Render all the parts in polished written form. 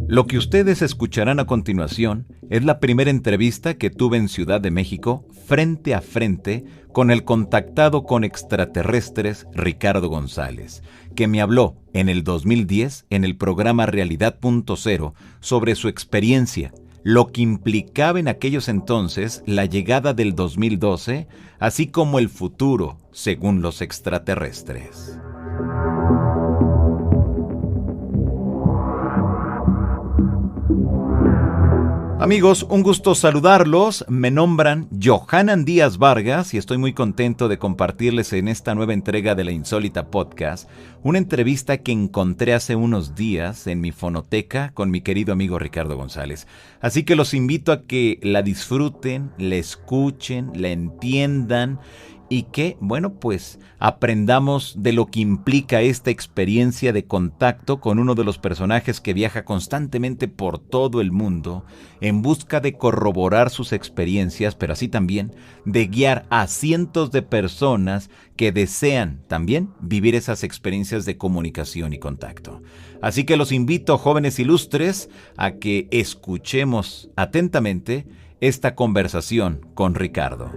Lo que ustedes escucharán a continuación es la primera entrevista que tuve en Ciudad de México frente a frente con el contactado con extraterrestres Ricardo González, que me habló en el 2010 en el programa Realidad.0 sobre su experiencia, lo que implicaba en aquellos entonces la llegada del 2012, así como el futuro según los extraterrestres. Amigos, un gusto saludarlos. Me nombran Johanan Díaz Vargas y estoy muy contento de compartirles en esta nueva entrega de La Insólita Podcast una entrevista que encontré hace unos días en mi fonoteca con mi querido amigo Ricardo González. Así que los invito a que la disfruten, la escuchen, la entiendan y que, bueno, pues aprendamos de lo que implica esta experiencia de contacto con uno de los personajes que viaja constantemente por todo el mundo en busca de corroborar sus experiencias, pero así también de guiar a cientos de personas que desean también vivir esas experiencias de comunicación y contacto. Así que los invito, jóvenes ilustres, a que escuchemos atentamente esta conversación con Ricardo.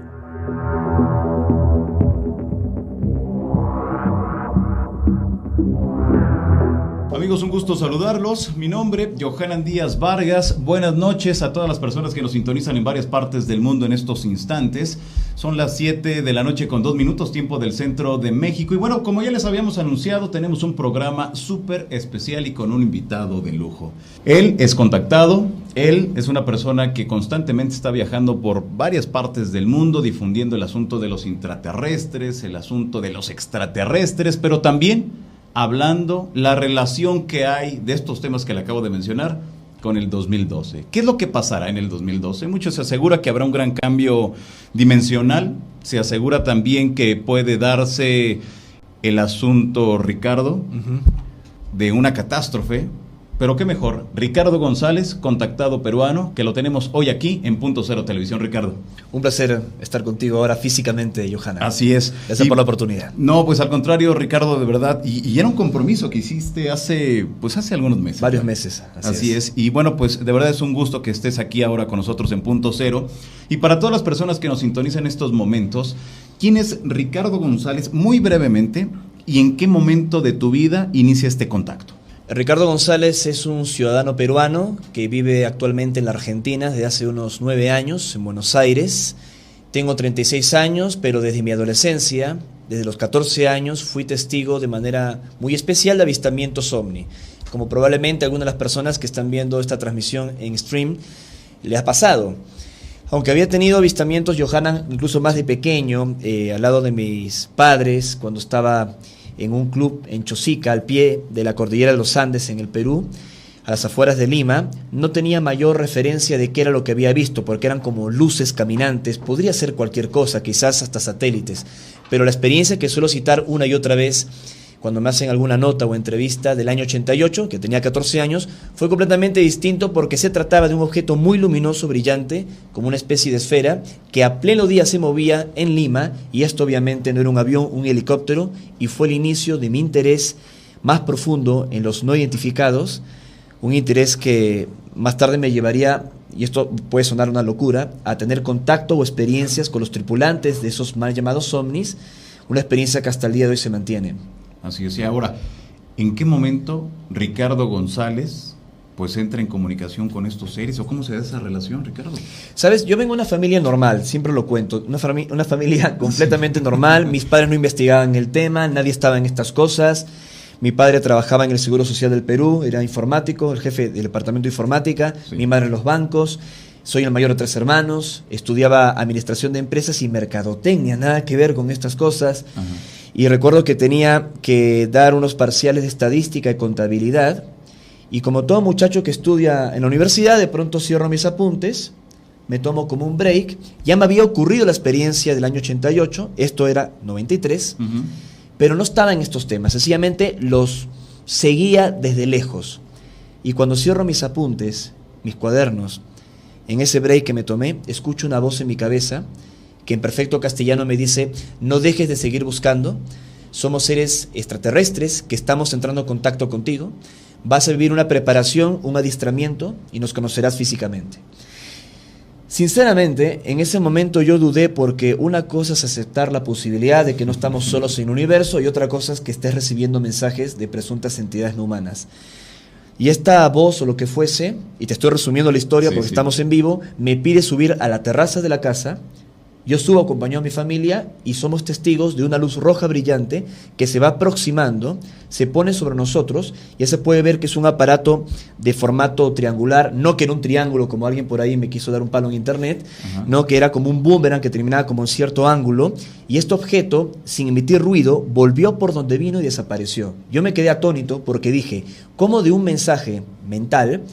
Amigos, un gusto saludarlos. Mi nombre, Johanan Díaz Vargas. Buenas noches a todas las personas que nos sintonizan en varias partes del mundo en estos instantes. Son las 7 de la noche con 2 minutos, tiempo del centro de México. Y bueno, como ya les habíamos anunciado, tenemos un programa súper especial y con un invitado de lujo. Él es contactado. Él es una persona que constantemente está viajando por varias partes del mundo, difundiendo el asunto de los intraterrestres, el asunto de los extraterrestres, pero también hablando la relación que hay de estos temas que le acabo de mencionar con el 2012. ¿Qué es lo que pasará en el 2012? Mucho se asegura que habrá un gran cambio dimensional. Se asegura también que puede darse el asunto, Ricardo, de una catástrofe. Pero qué mejor, Ricardo González, contactado peruano, que lo tenemos hoy aquí en Punto Cero Televisión. Ricardo. Un placer estar contigo ahora físicamente, Johanan. Así es. Gracias por la oportunidad. No, pues al contrario, Ricardo, de verdad, y era un compromiso que hiciste hace algunos meses. Varios meses. Así es. Y bueno, pues de verdad es un gusto que estés aquí ahora con nosotros en Punto Cero. Y para todas las personas que nos sintonizan en estos momentos, ¿quién es Ricardo González? Muy brevemente, ¿y en qué momento de tu vida inicia este contacto? Ricardo González es un ciudadano peruano que vive actualmente en la Argentina desde hace unos 9 años, en Buenos Aires. Tengo 36 años, pero desde mi adolescencia, desde los 14 años, fui testigo de manera muy especial de avistamientos ovni. Como probablemente algunas de las personas que están viendo esta transmisión en stream les ha pasado. Aunque había tenido avistamientos, Johanan, incluso más de pequeño, al lado de mis padres, cuando estaba en un club en Chosica, al pie de la cordillera de los Andes en el Perú, a las afueras de Lima, no tenía mayor referencia de qué era lo que había visto, porque eran como luces caminantes, podría ser cualquier cosa, quizás hasta satélites, pero la experiencia que suelo citar una y otra vez cuando me hacen alguna nota o entrevista del año 88, que tenía 14 años, fue completamente distinto porque se trataba de un objeto muy luminoso, brillante, como una especie de esfera, que a pleno día se movía en Lima, y esto obviamente no era un avión, un helicóptero, y fue el inicio de mi interés más profundo en los no identificados, un interés que más tarde me llevaría, y esto puede sonar una locura, a tener contacto o experiencias con los tripulantes de esos mal llamados ovnis, una experiencia que hasta el día de hoy se mantiene. Así es. Y ahora, ¿en qué momento Ricardo González pues entra en comunicación con estos seres? ¿O cómo se da esa relación, Ricardo? Sabes, yo vengo de una familia normal, siempre lo cuento, una familia completamente normal. Mis padres no investigaban el tema, nadie estaba en estas cosas. Mi padre trabajaba en el Seguro Social del Perú, era informático, el jefe del departamento de informática, sí. Mi madre en los bancos. Soy el mayor de 3 hermanos, estudiaba administración de empresas y mercadotecnia, nada que ver con estas cosas. Ajá. Y recuerdo que tenía que dar unos parciales de estadística y contabilidad, y como todo muchacho que estudia en la universidad, de pronto cierro mis apuntes, me tomo como un break. Ya me había ocurrido la experiencia del año 88, esto era 93, pero no estaba en estos temas, sencillamente los seguía desde lejos. Y cuando cierro mis apuntes, mis cuadernos, en ese break que me tomé, escucho una voz en mi cabeza que en perfecto castellano me dice: no dejes de seguir buscando, somos seres extraterrestres que estamos entrando en contacto contigo, vas a vivir una preparación, un adiestramiento y nos conocerás físicamente. Sinceramente, en ese momento yo dudé porque una cosa es aceptar la posibilidad de que no estamos solos en el universo y otra cosa es que estés recibiendo mensajes de presuntas entidades no humanas. Y esta voz o lo que fuese, y te estoy resumiendo la historia porque estamos en vivo, me pide subir a la terraza de la casa. Yo subo acompañado a mi familia y somos testigos de una luz roja brillante que se va aproximando, se pone sobre nosotros, ya se puede ver que es un aparato de formato triangular, no que era un triángulo como alguien por ahí me quiso dar un palo en internet, no, que era como un boomerang que terminaba como en cierto ángulo, y este objeto, sin emitir ruido, volvió por donde vino y desapareció. Yo me quedé atónito porque dije, ¿cómo de un mensaje mental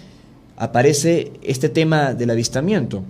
aparece este tema del avistamiento?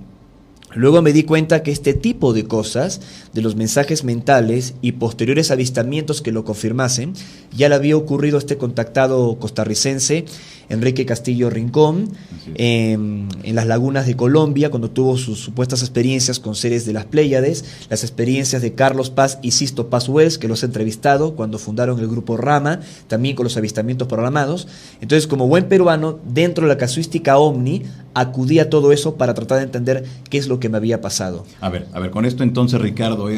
Luego me di cuenta que este tipo de cosas, de los mensajes mentales y posteriores avistamientos que lo confirmasen, ya le había ocurrido a este contactado costarricense, Enrique Castillo Rincón, en las lagunas de Colombia, cuando tuvo sus supuestas experiencias con seres de las Pléyades, las experiencias de Carlos Paz y Sisto Paz Wells, que los he entrevistado cuando fundaron el grupo Rama, también con los avistamientos programados. Entonces, como buen peruano, dentro de la casuística OVNI, acudí a todo eso para tratar de entender qué es lo que me había pasado. A ver, con esto entonces, Ricardo,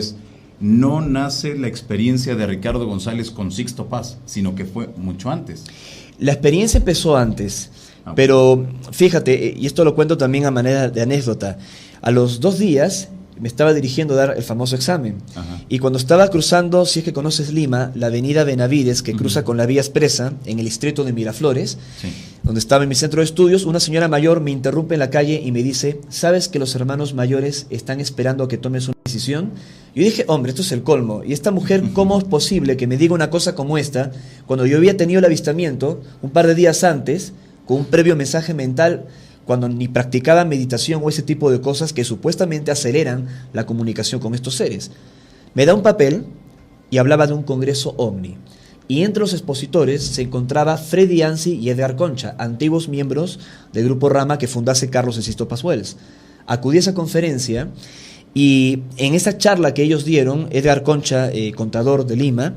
no nace la experiencia de Ricardo González con Sixto Paz, sino que fue mucho antes. La experiencia empezó antes, pero fíjate, y esto lo cuento también a manera de anécdota, a los 2 días me estaba dirigiendo a dar el famoso examen. Y cuando estaba cruzando, si es que conoces Lima, la avenida Benavides, que cruza con la vía expresa en el distrito de Miraflores, donde estaba en mi centro de estudios, una señora mayor me interrumpe en la calle y me dice, ¿sabes que los hermanos mayores están esperando a que tomes una decisión? Yo dije, hombre, esto es el colmo. Y esta mujer, ¿cómo es posible que me diga una cosa como esta cuando yo había tenido el avistamiento un par de días antes, con un previo mensaje mental, cuando ni practicaba meditación o ese tipo de cosas que supuestamente aceleran la comunicación con estos seres? Me da un papel y hablaba de un congreso OVNI. Y entre los expositores se encontraba Freddy Ansi y Edgar Concha, antiguos miembros del grupo Rama que fundase Carlos Sisto Paz Wells. Acudí a esa conferencia y en esa charla que ellos dieron, Edgar Concha, contador de Lima,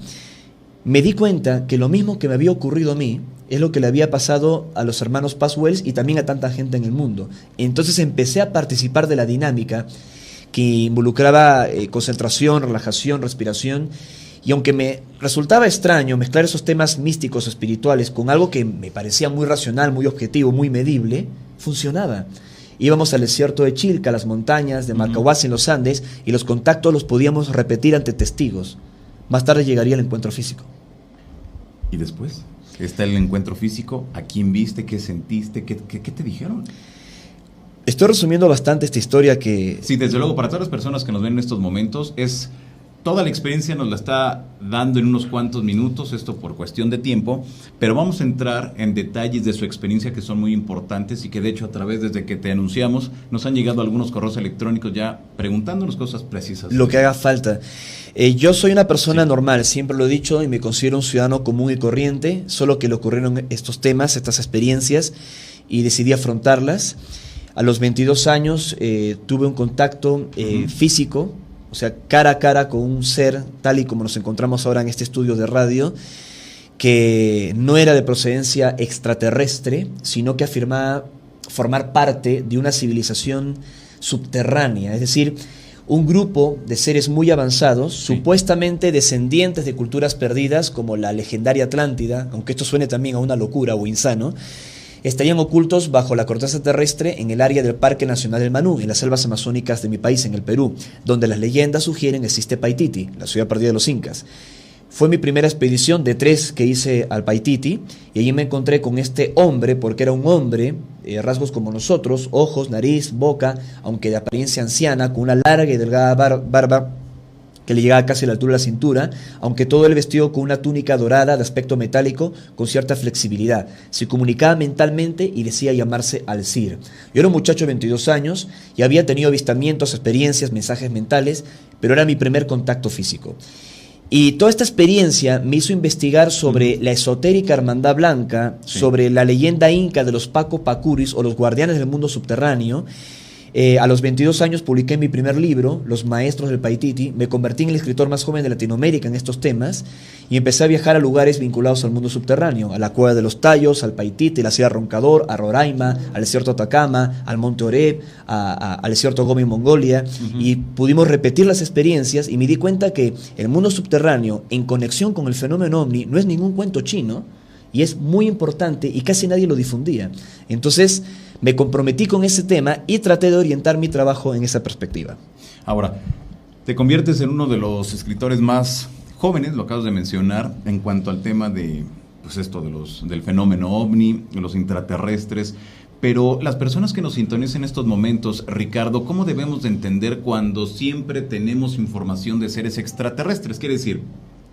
me di cuenta que lo mismo que me había ocurrido a mí es lo que le había pasado a los hermanos Paz Wells y también a tanta gente en el mundo. Entonces empecé a participar de la dinámica que involucraba concentración, relajación, respiración, y aunque me resultaba extraño mezclar esos temas místicos espirituales con algo que me parecía muy racional, muy objetivo, muy medible, funcionaba. Íbamos al desierto de Chilca, a las montañas de Macahuasi en los Andes, y los contactos los podíamos repetir ante testigos. Más tarde llegaría el encuentro físico. ¿Y después? Está el encuentro físico. ¿A quién viste? ¿Qué sentiste? ¿Qué te dijeron? Estoy resumiendo bastante esta historia que... Sí, desde luego, para todas las personas que nos ven en estos momentos, toda la experiencia nos la está dando en unos cuantos minutos, esto por cuestión de tiempo, pero vamos a entrar en detalles de su experiencia que son muy importantes y que de hecho a través, desde que te anunciamos, nos han llegado algunos correos electrónicos ya preguntándonos cosas precisas. Lo que haga falta. Yo soy una persona normal, siempre lo he dicho, y me considero un ciudadano común y corriente, solo que le ocurrieron estos temas, estas experiencias, y decidí afrontarlas. A los 22 años tuve un contacto físico, o sea, cara a cara con un ser tal y como nos encontramos ahora en este estudio de radio, que no era de procedencia extraterrestre, sino que afirmaba formar parte de una civilización subterránea, es decir, un grupo de seres muy avanzados, supuestamente descendientes de culturas perdidas como la legendaria Atlántida, aunque esto suene también a una locura o insano, estarían ocultos bajo la corteza terrestre en el área del Parque Nacional del Manú, en las selvas amazónicas de mi país, en el Perú, donde las leyendas sugieren existe Paititi, la ciudad perdida de los incas. Fue mi primera expedición de 3 que hice al Paititi, y allí me encontré con este hombre, porque era un hombre, rasgos como nosotros, ojos, nariz, boca, aunque de apariencia anciana, con una larga y delgada barba que le llegaba casi a la altura de la cintura, aunque todo él vestido con una túnica dorada de aspecto metálico con cierta flexibilidad. Se comunicaba mentalmente y decía llamarse Alcir. Yo era un muchacho de 22 años y había tenido avistamientos, experiencias, mensajes mentales, pero era mi primer contacto físico. Y toda esta experiencia me hizo investigar sobre la esotérica Hermandad Blanca, sobre la leyenda inca de los Paco Pacuris o los guardianes del mundo subterráneo, A los 22 años publiqué mi primer libro, Los Maestros del Paititi. Me convertí en el escritor más joven de Latinoamérica en estos temas y empecé a viajar a lugares vinculados al mundo subterráneo, a la Cueva de los Tallos, al Paititi, la Sierra Roncador, a Roraima, al desierto Atacama, al Monte Oreb, al desierto Gobi en Mongolia, y pudimos repetir las experiencias y me di cuenta que el mundo subterráneo, en conexión con el fenómeno ovni, no es ningún cuento chino y es muy importante y casi nadie lo difundía. Entonces me comprometí con ese tema y traté de orientar mi trabajo en esa perspectiva. Ahora, te conviertes en uno de los escritores más jóvenes, lo acabas de mencionar, en cuanto al tema de, pues esto, del fenómeno ovni, de los intraterrestres. Pero las personas que nos sintonizan en estos momentos, Ricardo, ¿cómo debemos de entender cuando siempre tenemos información de seres extraterrestres? Quiere decir,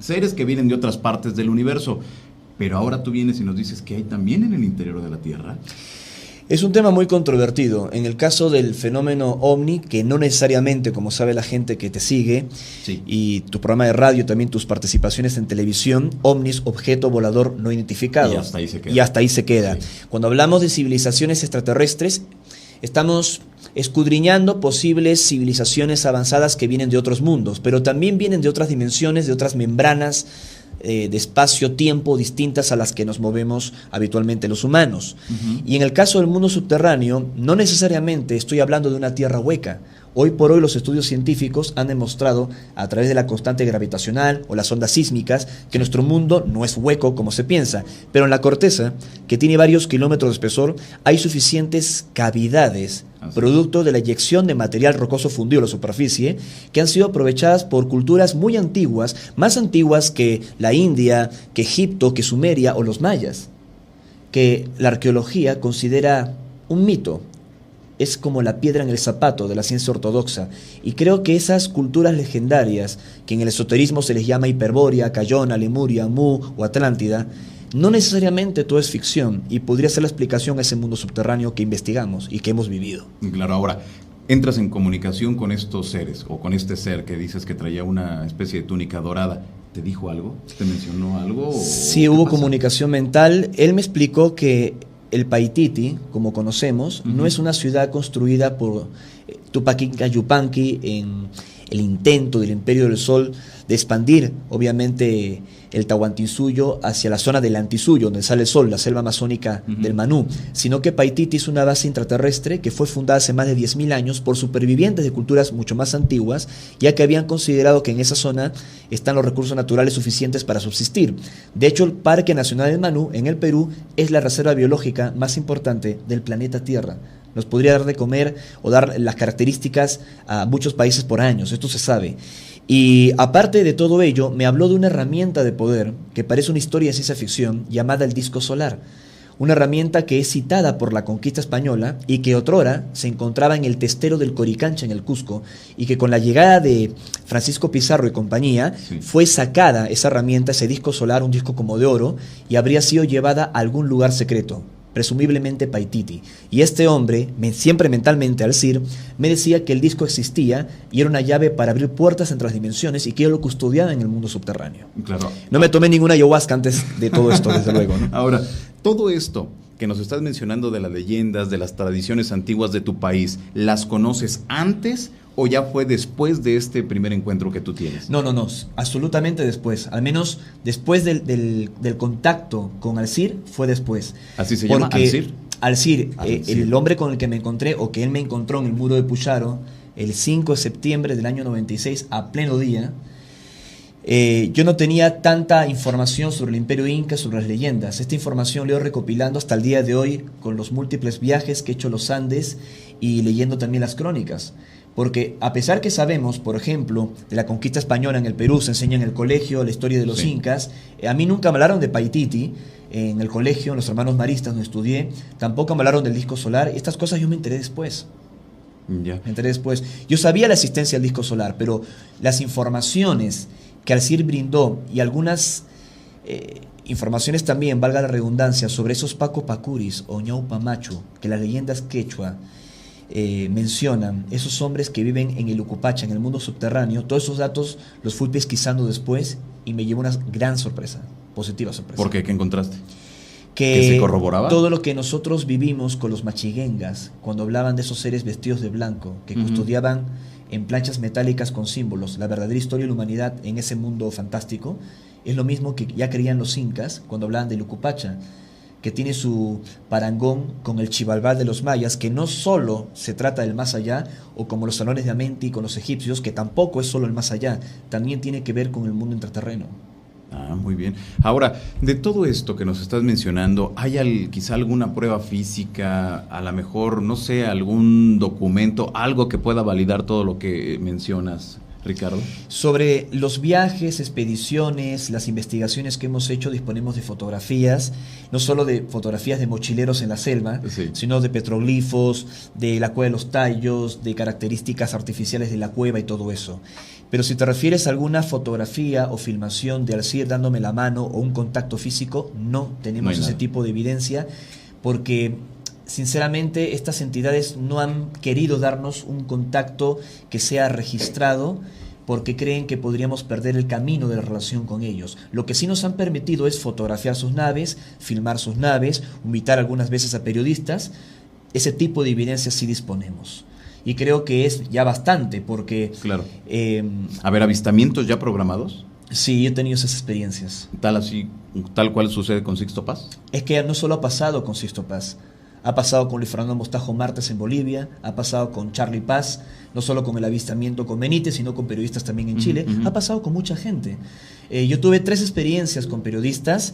seres que vienen de otras partes del universo, pero ahora tú vienes y nos dices que hay también en el interior de la Tierra. Es un tema muy controvertido. En el caso del fenómeno ovni, que no necesariamente, como sabe la gente que te sigue, sí, y tu programa de radio, también tus participaciones en televisión, ovnis, objeto volador no identificado. Y hasta ahí se queda. Y hasta ahí se queda. Sí. Cuando hablamos de civilizaciones extraterrestres, estamos escudriñando posibles civilizaciones avanzadas que vienen de otros mundos, pero también vienen de otras dimensiones, de otras membranas de espacio-tiempo distintas a las que nos movemos habitualmente los humanos. Y en el caso del mundo subterráneo, no necesariamente estoy hablando de una tierra hueca. Hoy por hoy los estudios científicos han demostrado a través de la constante gravitacional o las ondas sísmicas que nuestro mundo no es hueco como se piensa, pero en la corteza, que tiene varios kilómetros de espesor, hay suficientes cavidades producto de la eyección de material rocoso fundido a la superficie, que han sido aprovechadas por culturas muy antiguas, más antiguas que la India, que Egipto, que Sumeria o los mayas, que la arqueología considera un mito. Es como la piedra en el zapato de la ciencia ortodoxa, y creo que esas culturas legendarias, que en el esoterismo se les llama Hiperbórea, Cayona, Lemuria, Mu o Atlántida, no necesariamente todo es ficción y podría ser la explicación a ese mundo subterráneo que investigamos y que hemos vivido. Claro, ahora, entras en comunicación con estos seres o con este ser que dices que traía una especie de túnica dorada. ¿Te dijo algo? ¿Te mencionó algo? Sí, hubo comunicación mental. Él me explicó que el Paititi, como conocemos, no es una ciudad construida por Tupac Inca Yupanqui en el intento del Imperio del Sol de expandir, obviamente, el Tahuantinsuyo hacia la zona del Antisuyo, donde sale el sol, la selva amazónica del Manú, sino que Paititi es una base intraterrestre que fue fundada hace más de 10.000 años por supervivientes de culturas mucho más antiguas, ya que habían considerado que en esa zona están los recursos naturales suficientes para subsistir. De hecho, el Parque Nacional del Manú, en el Perú, es la reserva biológica más importante del planeta Tierra. Nos podría dar de comer o dar las características a muchos países por años, esto se sabe. Y aparte de todo ello, me habló de una herramienta de poder que parece una historia de ciencia ficción llamada el disco solar. Una herramienta que es citada por la conquista española y que otrora se encontraba en el testero del Coricancha en el Cusco, y que con la llegada de Francisco Pizarro y compañía fue sacada esa herramienta, ese disco solar, un disco como de oro, y habría sido llevada a algún lugar secreto, presumiblemente Paititi. Y este hombre, siempre mentalmente al CIR, me decía que el disco existía y era una llave para abrir puertas entre las dimensiones y que yo lo custodiaba en el mundo subterráneo. Claro. No me tomé ninguna ayahuasca antes de todo esto, desde luego, ¿no? Ahora, todo esto que nos estás mencionando de las leyendas, de las tradiciones antiguas de tu país, ¿las conoces antes o ya fue después de este primer encuentro que tú tienes? No, absolutamente después. Al menos después del contacto con Alcir fue después. ¿Así se llama, Alcir? Alcir, el hombre con el que me encontré, o que él me encontró en el muro de Puyaro, el 5 de septiembre del año 96, a pleno día. Yo no tenía tanta información sobre el Imperio Inca, sobre las leyendas. Esta información la he ido recopilando hasta el día de hoy con los múltiples viajes que he hecho a los Andes y leyendo también las crónicas. Porque a pesar que sabemos, por ejemplo, de la conquista española en el Perú, se enseña en el colegio la historia de los incas, a mí nunca me hablaron de Paititi en el colegio, en los hermanos maristas donde estudié, tampoco me hablaron del disco solar, y estas cosas yo me enteré después. Me enteré después. Yo sabía la existencia del disco solar, pero las informaciones que Alcir brindó y algunas informaciones también, valga la redundancia, sobre esos Paco Pacuris o Ñaupa Machu, que las leyendas quechua mencionan, esos hombres que viven en el Ucupacha, en el mundo subterráneo, todos esos datos los fui pesquisando después y me llevó una gran sorpresa, positiva sorpresa. ¿Por qué? ¿Qué encontraste? ¿Que se corroboraba? Todo lo que nosotros vivimos con los machiguengas, cuando hablaban de esos seres vestidos de blanco, que custodiaban en planchas metálicas con símbolos la verdadera historia de la humanidad en ese mundo fantástico, es lo mismo que ya creían los incas cuando hablaban de Lucupacha, que tiene su parangón con el Chivalbal de los mayas, que no solo se trata del más allá, o como los salones de Amenti con los egipcios, que tampoco es solo el más allá, también tiene que ver con el mundo intraterreno. Ah, muy bien. Ahora, de todo esto que nos estás mencionando, ¿hay quizá alguna prueba física, a lo mejor, no sé, algún documento, algo que pueda validar todo lo que mencionas, Ricardo? Sobre los viajes, expediciones, las investigaciones que hemos hecho, disponemos de fotografías, no solo de fotografías de mochileros en la selva, Sí. sino de petroglifos, de la cueva de los tallos, de características artificiales de la cueva y todo eso. Pero si te refieres a alguna fotografía o filmación de Alcir dándome la mano o un contacto físico, no tenemos ese nada. tipo de evidencia, porque sinceramente estas entidades no han querido darnos un contacto que sea registrado, porque creen que podríamos perder el camino de la relación con ellos. Lo que sí nos han permitido es fotografiar sus naves, filmar sus naves, invitar algunas veces a periodistas. Ese tipo de evidencia sí disponemos. Y creo que es ya bastante, porque... Claro. A ver, ¿avistamientos ya programados? Sí, he tenido esas experiencias. Tal cual sucede con Sixto Paz. Es que no solo ha pasado con Sixto Paz, ha pasado con Luis Fernando Mostajo Martes en Bolivia, ha pasado con Charlie Paz, no solo con el avistamiento con Benítez, sino con periodistas también en Chile, ha pasado con mucha gente. Yo tuve 3 experiencias con periodistas.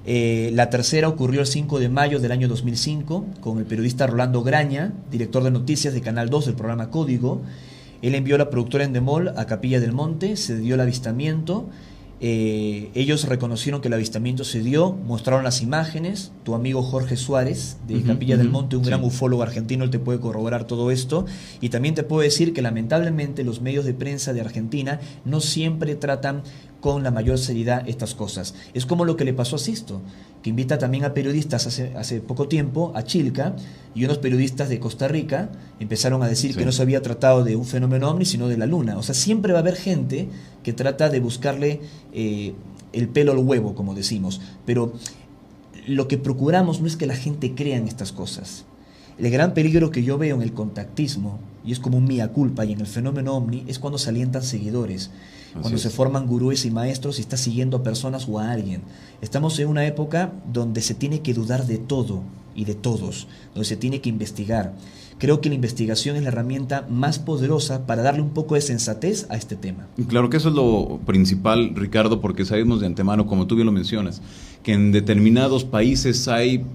La tercera ocurrió el 5 de mayo del año 2005 con el periodista Rolando Graña, director de noticias de Canal 2 del programa Código. Él envió a la productora Endemol a Capilla del Monte, se dio el avistamiento. Ellos reconocieron que el avistamiento se dio, mostraron las imágenes. Tu amigo Jorge Suárez de Capilla del Monte, un gran ufólogo argentino, él te puede corroborar todo esto. Y también te puedo decir que lamentablemente los medios de prensa de Argentina no siempre tratan con la mayor seriedad estas cosas. Es como lo que le pasó a Sisto, que invita también a periodistas hace poco tiempo a Chilca, y unos periodistas de Costa Rica empezaron a decir que no se había tratado de un fenómeno ovni, sino de la luna. O sea, siempre va a haber gente que trata de buscarle el pelo al huevo, como decimos. Pero lo que procuramos no es que la gente crea en estas cosas. El gran peligro que yo veo en el contactismo, y es como un mea culpa, y en el fenómeno ovni, es cuando se alientan seguidores, cuando se forman gurúes y maestros y estás siguiendo a personas o a alguien. Estamos en una época donde se tiene que dudar de todo y de todos, donde se tiene que investigar. Creo que la investigación es la herramienta más poderosa para darle un poco de sensatez a este tema. Claro que eso es lo principal, Ricardo, porque sabemos de antemano, como tú bien lo mencionas, que en determinados países hay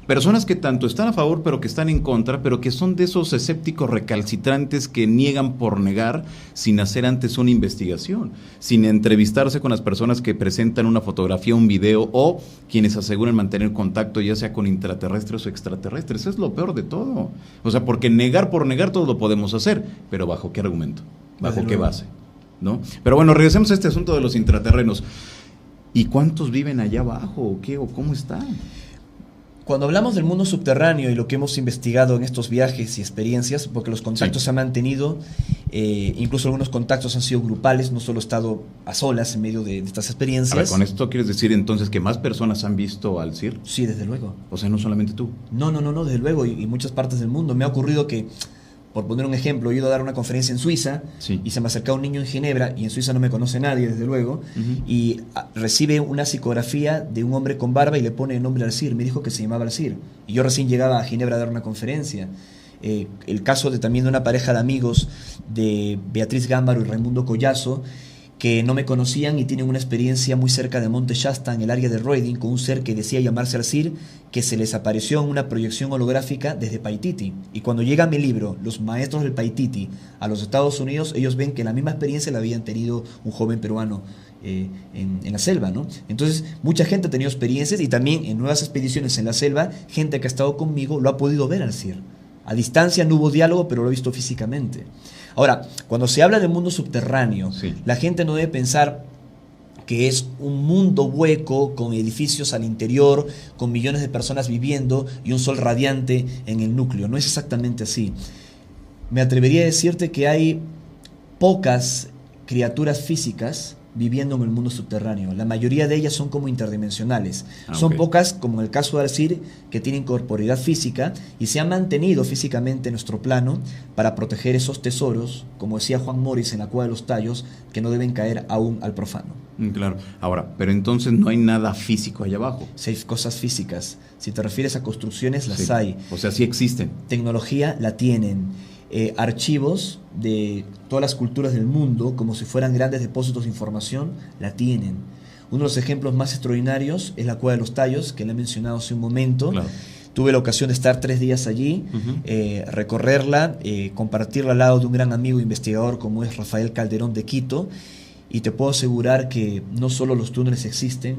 personas que tanto están a favor, pero que están en contra, pero que son de esos escépticos recalcitrantes que niegan por negar sin hacer antes una investigación, sin entrevistarse con las personas que presentan una fotografía, un video, o quienes aseguran mantener contacto ya sea con intraterrestres o extraterrestres. Eso es lo peor de todo. O sea, porque negar por negar todo lo podemos hacer, pero ¿bajo qué argumento? ¿Bajo qué base? ¿No? Pero bueno, regresemos a este asunto de los intraterrenos. ¿Y cuántos viven allá abajo? ¿O qué? ¿O cómo están? Cuando hablamos del mundo subterráneo y lo que hemos investigado en estos viajes y experiencias, porque los contactos se han mantenido, incluso algunos contactos han sido grupales, no solo he estado a solas en medio de estas experiencias. A ver, ¿con esto quieres decir entonces que más personas han visto al CIR? Sí, desde luego. O sea, no solamente tú. No, desde luego, y muchas partes del mundo. Me ha ocurrido que, por poner un ejemplo, he ido a dar una conferencia en Suiza y se me acerca un niño en Ginebra, y en Suiza no me conoce nadie, desde luego, y recibe una psicografía de un hombre con barba y le pone el nombre Alcir. Me dijo que se llamaba Alcir. Y yo recién llegaba a Ginebra a dar una conferencia. El caso también de una pareja de amigos de Beatriz Gámbaro y Raimundo Collazo, que no me conocían y tienen una experiencia muy cerca de Monte Shasta, en el área de Roeding, con un ser que decía llamarse Alcir, que se les apareció en una proyección holográfica desde Paititi. Y cuando llega mi libro, Los Maestros del Paititi, a los Estados Unidos, ellos ven que la misma experiencia la habían tenido un joven peruano en la selva, ¿no? Entonces, mucha gente ha tenido experiencias, y también en nuevas expediciones en la selva, gente que ha estado conmigo lo ha podido ver al Alcir. A distancia no hubo diálogo, pero lo he visto físicamente. Ahora, cuando se habla de mundo subterráneo, la gente no debe pensar que es un mundo hueco con edificios al interior, con millones de personas viviendo y un sol radiante en el núcleo. No es exactamente así. Me atrevería a decirte que hay pocas criaturas físicas viviendo en el mundo subterráneo. La mayoría de ellas son como interdimensionales. Son ok. pocas, como en el caso de Alcir, que tienen corporeidad física y se han mantenido físicamente en nuestro plano para proteger esos tesoros, como decía Juan Morris en La Cueva de los Tallos, que no deben caer aún al profano. Claro. Ahora, pero entonces no hay nada físico allá abajo. Si hay cosas físicas, si te refieres a construcciones, las Sí. hay. O sea, sí existen. Tecnología la tienen. Archivos de todas las culturas del mundo, como si fueran grandes depósitos de información, la tienen. Uno de los ejemplos más extraordinarios es la Cueva de los Tallos, que le he mencionado hace un momento. Claro. Tuve la ocasión de estar 3 días allí, recorrerla, compartirla al lado de un gran amigo investigador como es Rafael Calderón de Quito, y te puedo asegurar que no solo los túneles existen,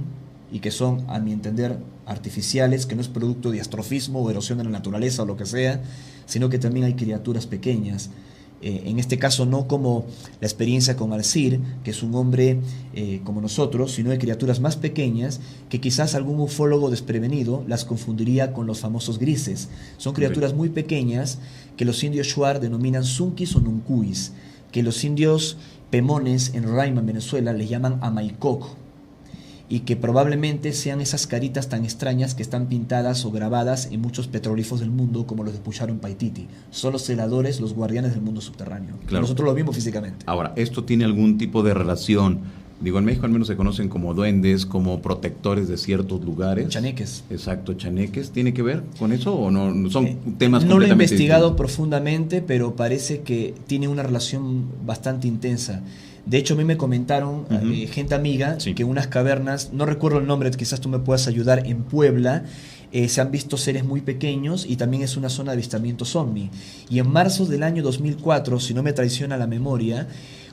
y que son, a mi entender, artificiales, que no es producto de astrofismo o erosión de la naturaleza o lo que sea, sino que también hay criaturas pequeñas. En este caso no como la experiencia con Alcir, que es un hombre como nosotros, sino de criaturas más pequeñas que quizás algún ufólogo desprevenido las confundiría con los famosos grises. Son criaturas muy pequeñas que los indios Shuar denominan sunkis o nuncuis, que los indios pemones en Roraima, en Venezuela, les llaman amaicoc, y que probablemente sean esas caritas tan extrañas que están pintadas o grabadas en muchos petroglifos del mundo, como los de Pucharo en Paititi. Son los celadores, los guardianes del mundo subterráneo. Claro. Nosotros lo vimos físicamente. Ahora, ¿esto tiene algún tipo de relación? Digo, en México al menos se conocen como duendes, como protectores de ciertos lugares. Chaneques. Exacto, chaneques. ¿Tiene que ver con eso o no? Son temas No lo he completamente investigado distintos? profundamente, pero parece que tiene una relación bastante intensa. De hecho, a mí me comentaron gente amiga Sí. que unas cavernas, no recuerdo el nombre, quizás tú me puedas ayudar, en Puebla, se han visto seres muy pequeños y también es una zona de avistamientos ovni. Y en marzo del año 2004, si no me traiciona la memoria,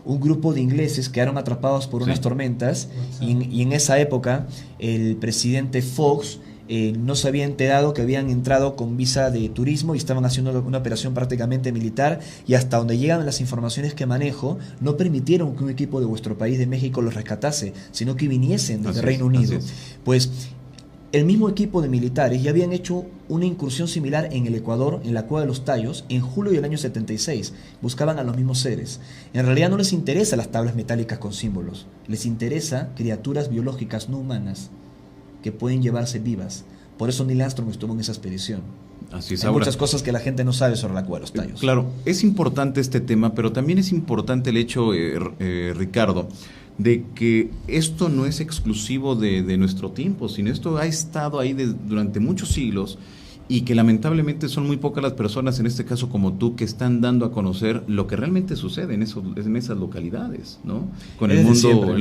un grupo de ingleses quedaron atrapados por unas tormentas y en esa época el presidente Fox no se había enterado que habían entrado con visa de turismo y estaban haciendo una operación prácticamente militar, y hasta donde llegan las informaciones que manejo, no permitieron que un equipo de vuestro país, de México, los rescatase, sino que viniesen desde Reino Unido. Pues el mismo equipo de militares ya habían hecho una incursión similar en el Ecuador, en la Cueva de los Tallos, en julio del año 76. Buscaban a los mismos seres. En realidad no les interesa las tablas metálicas con símbolos, les interesa criaturas biológicas no humanas que pueden llevarse vivas. Por eso Neil Armstrong estuvo en esa expedición. Así es. Hay muchas cosas que la gente no sabe sobre la Cueva de los Tallos. Claro, es importante este tema, pero también es importante el hecho, Ricardo, de que esto no es exclusivo de nuestro tiempo, sino esto ha estado ahí durante muchos siglos, y que lamentablemente son muy pocas las personas, en este caso como tú, que están dando a conocer lo que realmente sucede en esas localidades, ¿no? Con el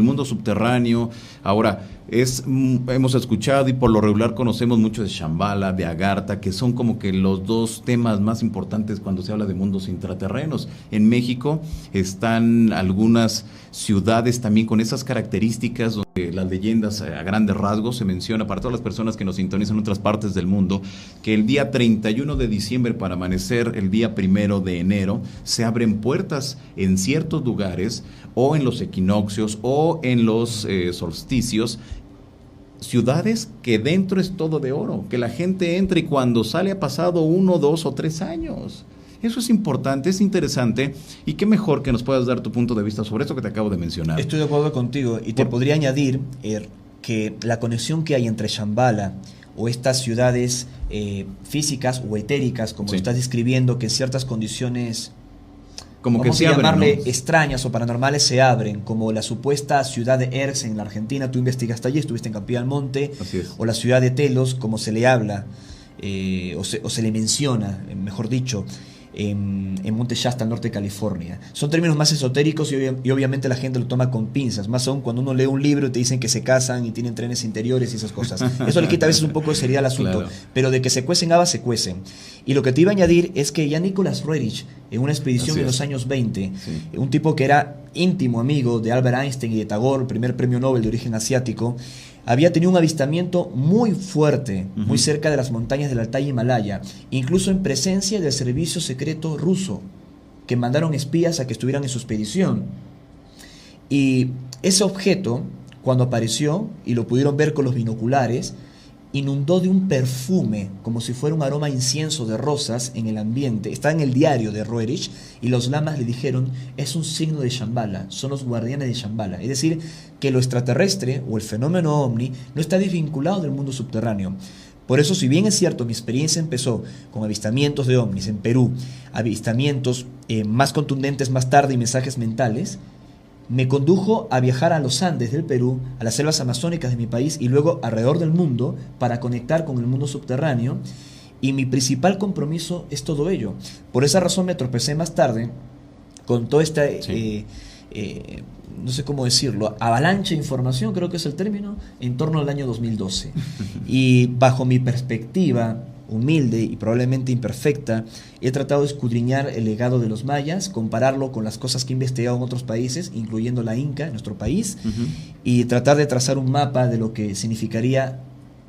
mundo subterráneo. Ahora, hemos escuchado y por lo regular conocemos mucho de Shambhala, de Agartha, que son como que los dos temas más importantes cuando se habla de mundos intraterrenos. En México están algunas ciudades también con esas características, donde las leyendas a grandes rasgos se menciona para todas las personas que nos sintonizan en otras partes del mundo, que el día 31 de diciembre para amanecer el día 1 de enero se abren puertas en ciertos lugares, o en los equinoccios o en los solsticios, ciudades que dentro es todo de oro, que la gente entra y cuando sale ha pasado 1, 2 o 3 años. Eso es importante, es interesante, y qué mejor que nos puedas dar tu punto de vista sobre esto que te acabo de mencionar. Estoy de acuerdo contigo, y te podría añadir que la conexión que hay entre Shambhala o estas ciudades físicas o etéricas, como estás describiendo, que en ciertas condiciones, como que vamos se a abren, llamarle, ¿no?, extrañas o paranormales, se abren, como la supuesta ciudad de Erx en la Argentina. Tú investigaste allí, estuviste en Capilla del Monte. Así es. O la ciudad de Telos, como se le habla, o se le menciona, mejor dicho, en Monte Shasta, al norte de California. Son términos más esotéricos y obviamente la gente lo toma con pinzas, más aún cuando uno lee un libro y te dicen que se casan y tienen trenes interiores y esas cosas. Eso le quita a veces un poco de seriedad al asunto, claro. Pero de que se cuecen habas, se cuecen. Y lo que te iba a añadir es que ya Nicholas Roerich, en una expedición en los años 20, un tipo que era íntimo amigo de Albert Einstein y de Tagore, primer premio Nobel de origen asiático, había tenido un avistamiento muy fuerte, muy cerca de las montañas del Altai Himalaya, incluso en presencia del servicio secreto ruso, que mandaron espías a que estuvieran en su expedición. Y ese objeto, cuando apareció y lo pudieron ver con los binoculares, inundó de un perfume, como si fuera un aroma a incienso de rosas en el ambiente. Está en el diario de Roerich, y los lamas le dijeron, es un signo de Shambhala, son los guardianes de Shambhala. Es decir, que lo extraterrestre o el fenómeno ovni no está desvinculado del mundo subterráneo. Por eso, si bien es cierto, mi experiencia empezó con avistamientos de ovnis en Perú, avistamientos más contundentes más tarde y mensajes mentales, me condujo a viajar a los Andes del Perú, a las selvas amazónicas de mi país y luego alrededor del mundo para conectar con el mundo subterráneo. Y mi principal compromiso es todo ello. Por esa razón me tropecé más tarde con toda esta... Sí. No sé cómo decirlo, avalancha de información, creo que es el término, en torno al año 2012. Y bajo mi perspectiva humilde y probablemente imperfecta, he tratado de escudriñar el legado de los mayas, compararlo con las cosas que he investigado en otros países, incluyendo la Inca, nuestro país, y tratar de trazar un mapa de lo que significaría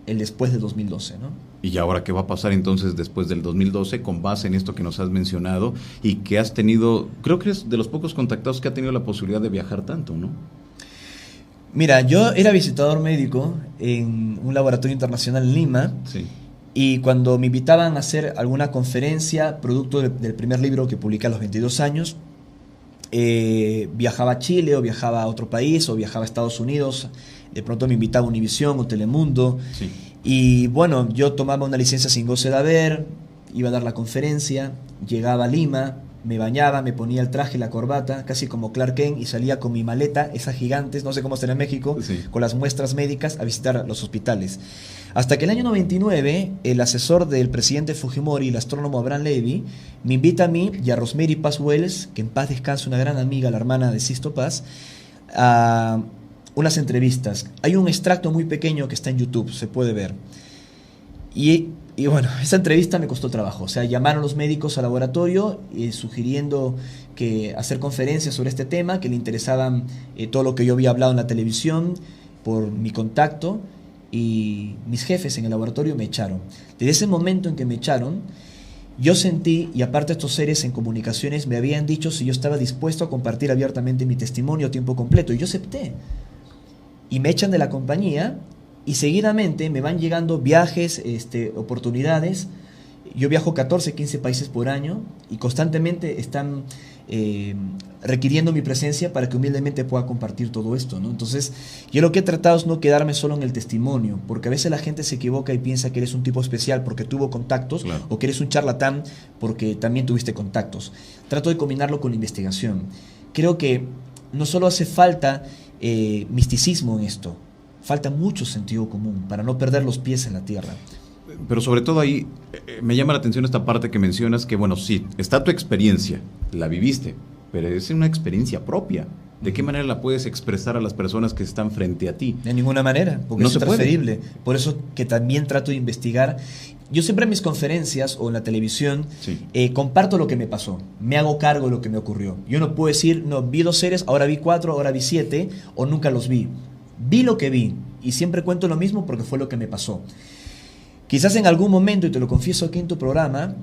el después de 2012, ¿no? ¿Y ahora qué va a pasar entonces después del 2012 con base en esto que nos has mencionado y que has tenido, creo que es de los pocos contactados que ha tenido la posibilidad de viajar tanto, ¿no? Mira, yo era visitador médico en un laboratorio internacional en Lima. Sí. Y cuando me invitaban a hacer alguna conferencia, producto del primer libro que publiqué a los 22 años, viajaba a Chile o viajaba a otro país o viajaba a Estados Unidos. De pronto me invitaba a Univisión o Telemundo. Sí. Y bueno, yo tomaba una licencia sin goce de haber, iba a dar la conferencia, llegaba a Lima, me bañaba, me ponía el traje, la corbata, casi como Clark Kent, y salía con mi maleta, esas gigantes, no sé cómo será en México, sí, con las muestras médicas a visitar los hospitales. Hasta que el año 99, el asesor del presidente Fujimori, el astrónomo Abraham Levy, me invita a mí y a Rosemary Paz Wells, que en paz descanse, una gran amiga, la hermana de Sisto Paz, a unas entrevistas. Hay un extracto muy pequeño que está en YouTube, se puede ver. Y bueno, esa entrevista me costó trabajo. O sea, llamaron los médicos al laboratorio sugiriendo que hacer conferencias sobre este tema, que le interesaban todo lo que yo había hablado en la televisión por mi contacto, y mis jefes en el laboratorio me echaron. Desde ese momento en que me echaron, yo sentí, y aparte estos seres en comunicaciones me habían dicho si yo estaba dispuesto a compartir abiertamente mi testimonio a tiempo completo, y yo acepté. Y me echan de la compañía, y seguidamente me van llegando viajes, oportunidades. Yo viajo 14, 15 países por año, y constantemente están requiriendo mi presencia para que humildemente pueda compartir todo esto, ¿no? Entonces, yo lo que he tratado es no quedarme solo en el testimonio, porque a veces la gente se equivoca y piensa que eres un tipo especial porque tuvo contactos, claro, o que eres un charlatán porque también tuviste contactos. Trato de combinarlo con la investigación. Creo que no solo hace falta misticismo en esto, falta mucho sentido común para no perder los pies en la tierra. Pero sobre todo ahí me llama la atención esta parte que mencionas, que bueno, sí, está tu experiencia, la viviste, pero es una experiencia propia. ¿De qué manera la puedes expresar a las personas que están frente a ti? De ninguna manera, porque no es se transferible. puede. Por eso que también trato de investigar. Yo siempre en mis conferencias o en la televisión Sí. Comparto lo que me pasó, me hago cargo de lo que me ocurrió. Yo no puedo decir, no, vi 2 seres, ahora vi 4, ahora vi 7, o nunca los vi. Vi lo que vi, y siempre cuento lo mismo porque fue lo que me pasó. Quizás en algún momento, y te lo confieso aquí en tu programa,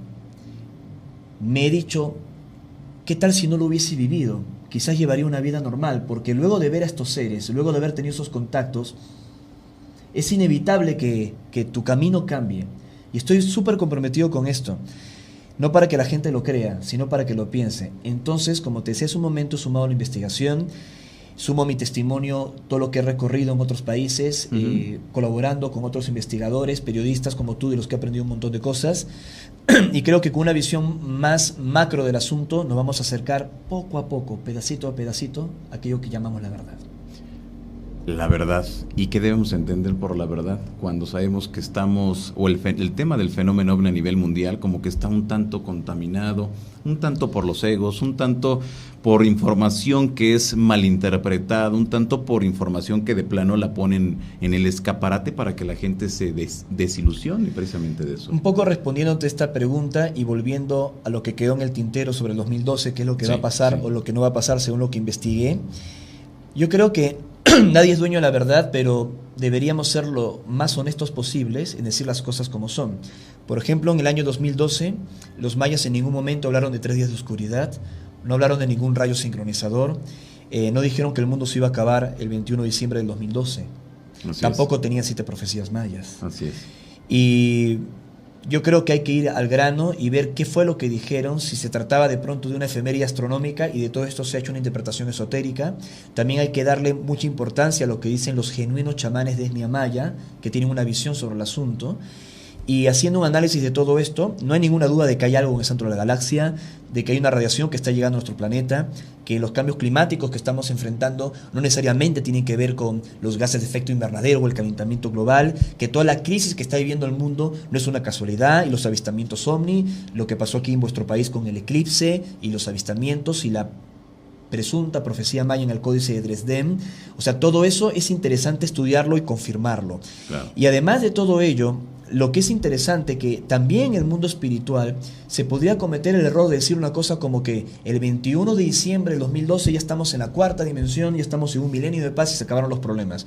me he dicho, ¿qué tal si no lo hubiese vivido? Quizás llevaría una vida normal, porque luego de ver a estos seres, luego de haber tenido esos contactos, es inevitable que tu camino cambie. Y estoy súper comprometido con esto. No para que la gente lo crea, sino para que lo piense. Entonces, como te decía hace un momento, he sumado la investigación, sumo mi testimonio, todo lo que he recorrido en otros países, colaborando con otros investigadores, periodistas como tú, de los que he aprendido un montón de cosas. Y creo que con una visión más macro del asunto nos vamos a acercar poco a poco, pedacito a pedacito, a aquello que llamamos la verdad. La verdad. ¿Y qué debemos entender por la verdad? Cuando sabemos que estamos, o el tema del fenómeno ovni a nivel mundial, como que está un tanto contaminado, un tanto por los egos, un tanto por información que es malinterpretada, un tanto por información que de plano la ponen en el escaparate para que la gente se desilusione precisamente de eso. Un poco respondiéndote esta pregunta y volviendo a lo que quedó en el tintero sobre el 2012, qué es lo que va a pasar o lo que no va a pasar según lo que investigué. Yo creo que nadie es dueño de la verdad, pero deberíamos ser lo más honestos posibles en decir las cosas como son. Por ejemplo, en el año 2012, los mayas en ningún momento hablaron de 3 días de oscuridad, no hablaron de ningún rayo sincronizador, no dijeron que el mundo se iba a acabar el 21 de diciembre del 2012. Tampoco tenían 7 profecías mayas. Así es. Y yo creo que hay que ir al grano y ver qué fue lo que dijeron, si se trataba de pronto de una efeméride astronómica y de todo esto se ha hecho una interpretación esotérica. También hay que darle mucha importancia a lo que dicen los genuinos chamanes de etnia maya, que tienen una visión sobre el asunto. Y haciendo un análisis de todo esto, no hay ninguna duda de que hay algo en el centro de la galaxia, de que hay una radiación que está llegando a nuestro planeta, que los cambios climáticos que estamos enfrentando no necesariamente tienen que ver con los gases de efecto invernadero o el calentamiento global, que toda la crisis que está viviendo el mundo no es una casualidad, y los avistamientos ovni, lo que pasó aquí en vuestro país con el eclipse y los avistamientos y la presunta profecía maya en el Códice de Dresden. O sea, todo eso es interesante estudiarlo y confirmarlo. Claro. Y además de todo ello, lo que es interesante que también en el mundo espiritual se podría cometer el error de decir una cosa como que el 21 de diciembre del 2012 ya estamos en la 4ª dimensión, ya estamos en un milenio de paz y se acabaron los problemas.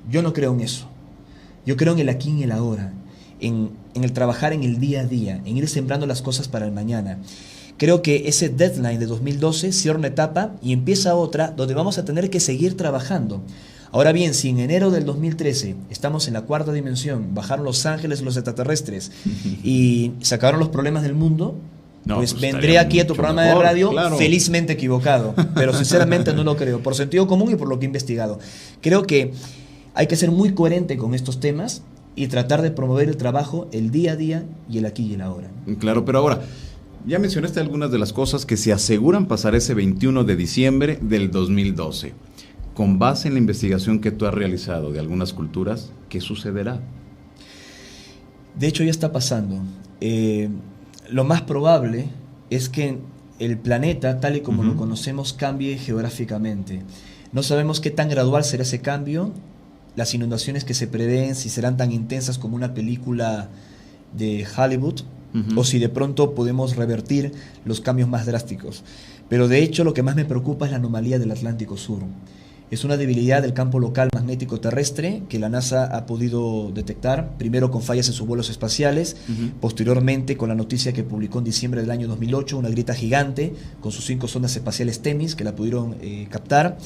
Yo no creo en eso. Yo creo en el aquí y en el ahora, en el trabajar en el día a día, en ir sembrando las cosas para el mañana. Creo que ese deadline de 2012 cierra una etapa y empieza otra donde vamos a tener que seguir trabajando. Ahora bien, si en enero del 2013 estamos en la 4ª dimensión, bajaron los ángeles, los extraterrestres y se acabaron los problemas del mundo, pues vendré aquí a tu programa de radio felizmente equivocado, pero sinceramente no lo creo, por sentido común y por lo que he investigado. Creo que hay que ser muy coherente con estos temas y tratar de promover el trabajo, el día a día y el aquí y el ahora. Claro, pero ahora, ya mencionaste algunas de las cosas que se aseguran pasar ese 21 de diciembre del 2012. Con base en la investigación que tú has realizado de algunas culturas, ¿qué sucederá? De hecho, ya está pasando. Lo más probable es que el planeta, tal y como lo conocemos, cambie geográficamente. No sabemos qué tan gradual será ese cambio, las inundaciones que se prevén, si serán tan intensas como una película de Hollywood, o si de pronto podemos revertir los cambios más drásticos. Pero de hecho, lo que más me preocupa es la anomalía del Atlántico Sur. Es una debilidad del campo local magnético terrestre que la NASA ha podido detectar, primero con fallas en sus vuelos espaciales, posteriormente con la noticia que publicó en diciembre del año 2008, una grieta gigante con sus 5 sondas espaciales Temis que la pudieron captar,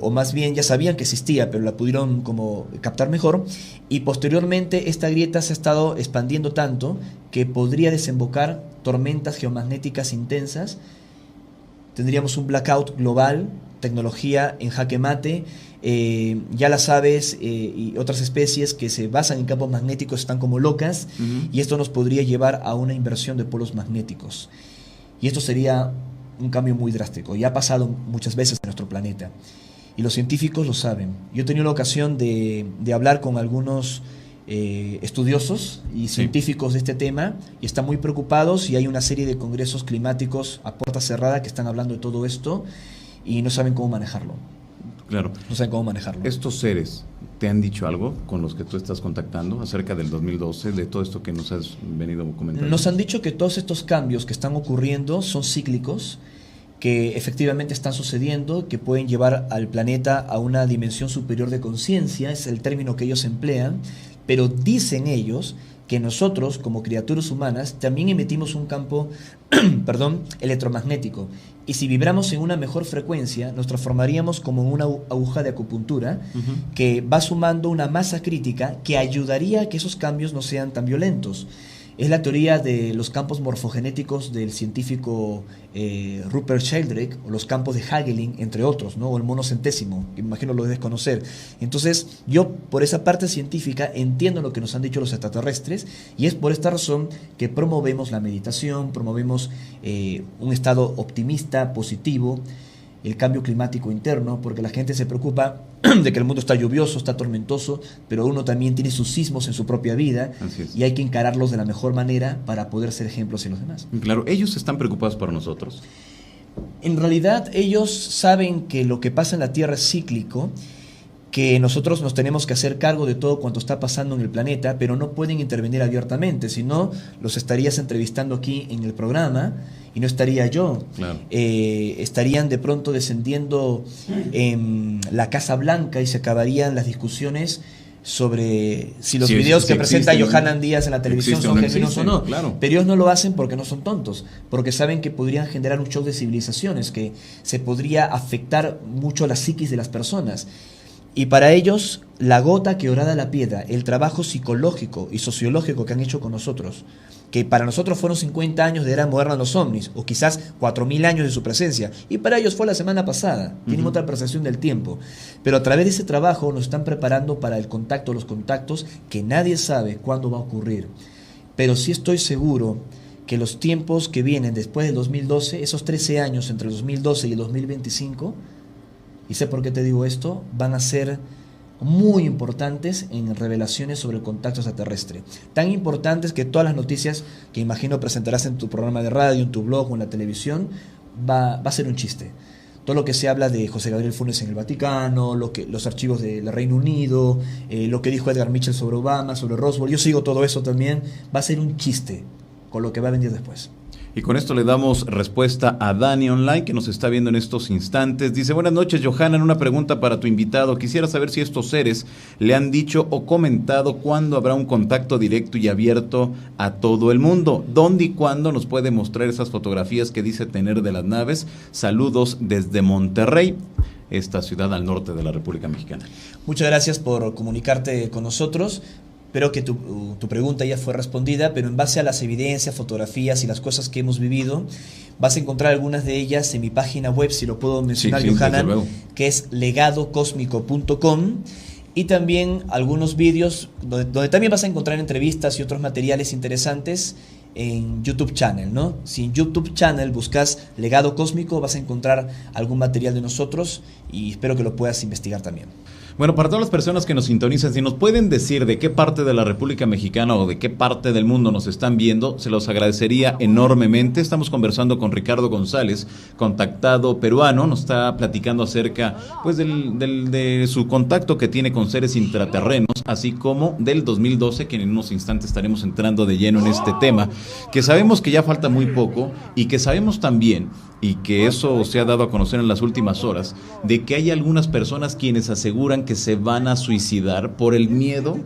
o más bien ya sabían que existía, pero la pudieron como captar mejor, y posteriormente esta grieta se ha estado expandiendo tanto que podría desembocar tormentas geomagnéticas intensas. Tendríamos un blackout global, tecnología en jaque mate. Ya las aves y otras especies que se basan en campos magnéticos están como locas, y esto nos podría llevar a una inversión de polos magnéticos. Y esto sería un cambio muy drástico. Ya ha pasado muchas veces en nuestro planeta. Y los científicos lo saben. Yo he tenido la ocasión de hablar con algunos estudiosos y científicos de este tema, y están muy preocupados, y hay una serie de congresos climáticos a puerta cerrada que están hablando de todo esto y no saben cómo manejarlo. Claro. No saben cómo manejarlo. ¿Estos seres te han dicho algo con los que tú estás contactando acerca del 2012, de todo esto que nos has venido comentando? Nos han dicho que todos estos cambios que están ocurriendo son cíclicos, que efectivamente están sucediendo, que pueden llevar al planeta a una dimensión superior de conciencia, es el término que ellos emplean, pero dicen ellos que nosotros, como criaturas humanas, también emitimos un campo electromagnético, y si vibramos en una mejor frecuencia, nos transformaríamos como en una aguja de acupuntura que va sumando una masa crítica que ayudaría a que esos cambios no sean tan violentos. Es la teoría de los campos morfogenéticos del científico Rupert Sheldrake, o los campos de Hagelin, entre otros, ¿no? O el monocentésimo, que imagino lo debes conocer. Entonces, yo por esa parte científica entiendo lo que nos han dicho los extraterrestres, y es por esta razón que promovemos la meditación, promovemos un estado optimista, positivo, el cambio climático interno, porque la gente se preocupa de que el mundo está lluvioso, está tormentoso, pero uno también tiene sus sismos en su propia vida, y hay que encararlos de la mejor manera para poder ser ejemplos en los demás. Claro, ellos están preocupados por nosotros. En realidad ellos saben que lo que pasa en la Tierra es cíclico, que nosotros nos tenemos que hacer cargo de todo cuanto está pasando en el planeta, pero no pueden intervenir abiertamente, si no los estarías entrevistando aquí en el programa y no estaría yo. Claro. Estarían de pronto descendiendo en la Casa Blanca y se acabarían las discusiones sobre si los videos que presenta Yohanan Díaz en la televisión son genuinos o no. Claro. Pero ellos no lo hacen porque no son tontos, porque saben que podrían generar un shock de civilizaciones, que se podría afectar mucho a la psiquis de las personas. Y para ellos, la gota que horada la piedra, el trabajo psicológico y sociológico que han hecho con nosotros, que para nosotros fueron 50 años de era moderna de los ovnis, o quizás 4000 años de su presencia, y para ellos fue la semana pasada, tienen otra percepción del tiempo. Pero a través de ese trabajo nos están preparando para el contacto, los contactos que nadie sabe cuándo va a ocurrir. Pero sí estoy seguro que los tiempos que vienen después del 2012, esos 13 años entre el 2012 y el 2025, y sé por qué te digo esto, van a ser muy importantes en revelaciones sobre el contacto extraterrestre. Tan importantes que todas las noticias que imagino presentarás en tu programa de radio, en tu blog o en la televisión, va a ser un chiste. Todo lo que se habla de José Gabriel Funes en el Vaticano, los archivos del Reino Unido, lo que dijo Edgar Mitchell sobre Obama, sobre Roswell, yo sigo todo eso también, va a ser un chiste con lo que va a venir después. Y con esto le damos respuesta a Dani Online, que nos está viendo en estos instantes. Dice: buenas noches, Johanan, una pregunta para tu invitado. Quisiera saber si estos seres le han dicho o comentado cuándo habrá un contacto directo y abierto a todo el mundo. ¿Dónde y cuándo nos puede mostrar esas fotografías que dice tener de las naves? Saludos desde Monterrey, esta ciudad al norte de la República Mexicana. Muchas gracias por comunicarte con nosotros. Espero que tu pregunta ya fue respondida, pero en base a las evidencias, fotografías y las cosas que hemos vivido, vas a encontrar algunas de ellas en mi página web, si lo puedo mencionar, Johanan, que es legadocosmico.com, y también algunos vídeos donde también vas a encontrar entrevistas y otros materiales interesantes en YouTube Channel, ¿no? Si en YouTube Channel buscas Legado Cósmico, vas a encontrar algún material de nosotros y espero que lo puedas investigar también. Bueno, para todas las personas que nos sintonizan, si nos pueden decir de qué parte de la República Mexicana o de qué parte del mundo nos están viendo, se los agradecería enormemente. Estamos conversando con Ricardo González, contactado peruano, nos está platicando acerca pues de su contacto que tiene con seres intraterrenos, así como del 2012, que en unos instantes estaremos entrando de lleno en este tema, que sabemos que ya falta muy poco y que sabemos también, y que eso se ha dado a conocer en las últimas horas, de que hay algunas personas quienes aseguran que se van a suicidar por el miedo